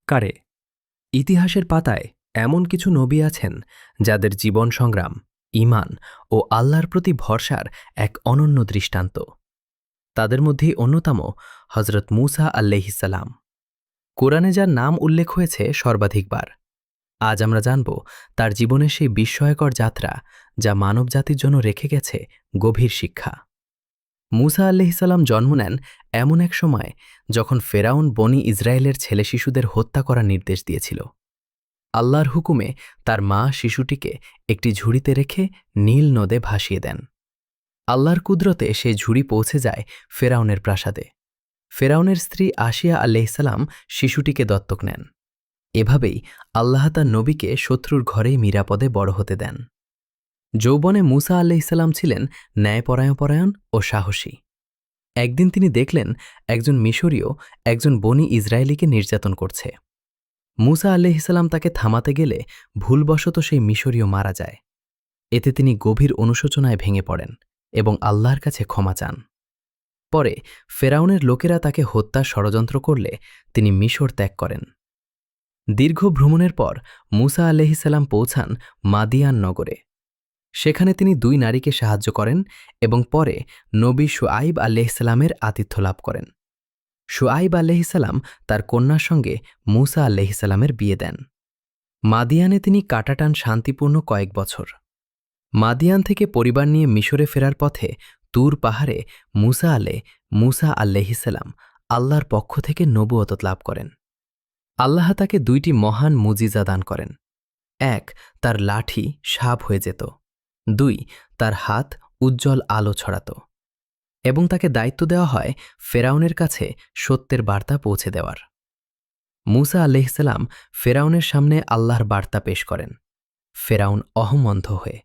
কারে ইতিহাসের পাতায় এমন কিছু নবী আছেন যাদের জীবন সংগ্রাম, ঈমান ও আল্লাহর প্রতি ভরসার এক অনন্য দৃষ্টান্ত। তাদের মধ্যেই অন্যতম হজরত মূসা আলাইহিসসালাম। কোরআনে যার নাম উল্লেখ হয়েছে সর্বাধিকবার। আজ আমরা জানব তার জীবনের সেই বিস্ময়কর যাত্রা যা মানবজাতির জন্য রেখে গেছে গভীর শিক্ষা। মূসা আলাইহিসসালাম জন্ম নেন এমন এক সময় যখন ফেরাউন বনি ইসরায়েলের ছেলে শিশুদের হত্যা করার নির্দেশ দিয়েছিল। আল্লাহর হুকুমে তার মা শিশুটিকে একটি ঝুড়িতে রেখে নীল নদে ভাসিয়ে দেন। আল্লাহর কুদরতে সেই ঝুড়ি পৌঁছে যায় ফেরাউনের প্রাসাদে। ফেরাউনের স্ত্রী আসিয়া আলাইহিসসালাম শিশুটিকে দত্তক নেন। এভাবেই আল্লাহ তার নবীকে শত্রুর ঘরেই নিরাপদে বড় হতে দেন। যৌবনে মূসা আলাইহিসসালাম ছিলেন ন্যায়পরায়ণ ও সাহসী। একদিন তিনি দেখলেন একজন মিশরীয় একজন বনি ইসরায়েলিকে নির্যাতন করছে। মূসা আলাইহিসসালাম তাকে থামাতে গেলে ভুলবশত সেই মিশরীয় মারা যায়। এতে তিনি গভীর অনুশোচনায় ভেঙে পড়েন এবং আল্লাহর কাছে ক্ষমা চান। পরে ফেরাউনের লোকেরা তাকে হত্যার ষড়যন্ত্র করলে তিনি মিশর ত্যাগ করেন। দীর্ঘ ভ্রমণের পর মূসা আলাইহিসসালাম পৌঁছান মাদিয়ান নগরে। সেখানে তিনি 2 নারীকে সাহায্য করেন এবং পরে নবী শুআইব আলাইহিসসালামের আতিথ্য লাভ করেন। শুআইব আলাইহিসসালাম তার কন্যার সঙ্গে মূসা আলাইহিসসালামের বিয়ে দেন। মাদিয়ানে তিনি কাটাটান শান্তিপূর্ণ কয়েক বছর। মাদিয়ান থেকে পরিবার নিয়ে মিশরে ফেরার পথে তুর পাহাড়ে মূসা আলাইহিসসালাম আল্লাহর পক্ষ থেকে নবুয়ত লাভ করেন। আল্লাহ তাকে 2টি মহান মুজিজা দান করেন। 1, তার লাঠি সাপ হয়ে যেত। 2, তার হাত উজ্জ্বল আলো ছড়াত। এবং তাকে দায়িত্ব দেওয়া হয় ফেরাউনের কাছে সত্যের বার্তা পৌঁছে দেওয়ার। মূসা আলাইহিসসালাম ফেরাউনের সামনে আল্লাহর বার্তা পেশ করেন। ফেরাউন অহমন্ধ হয়ে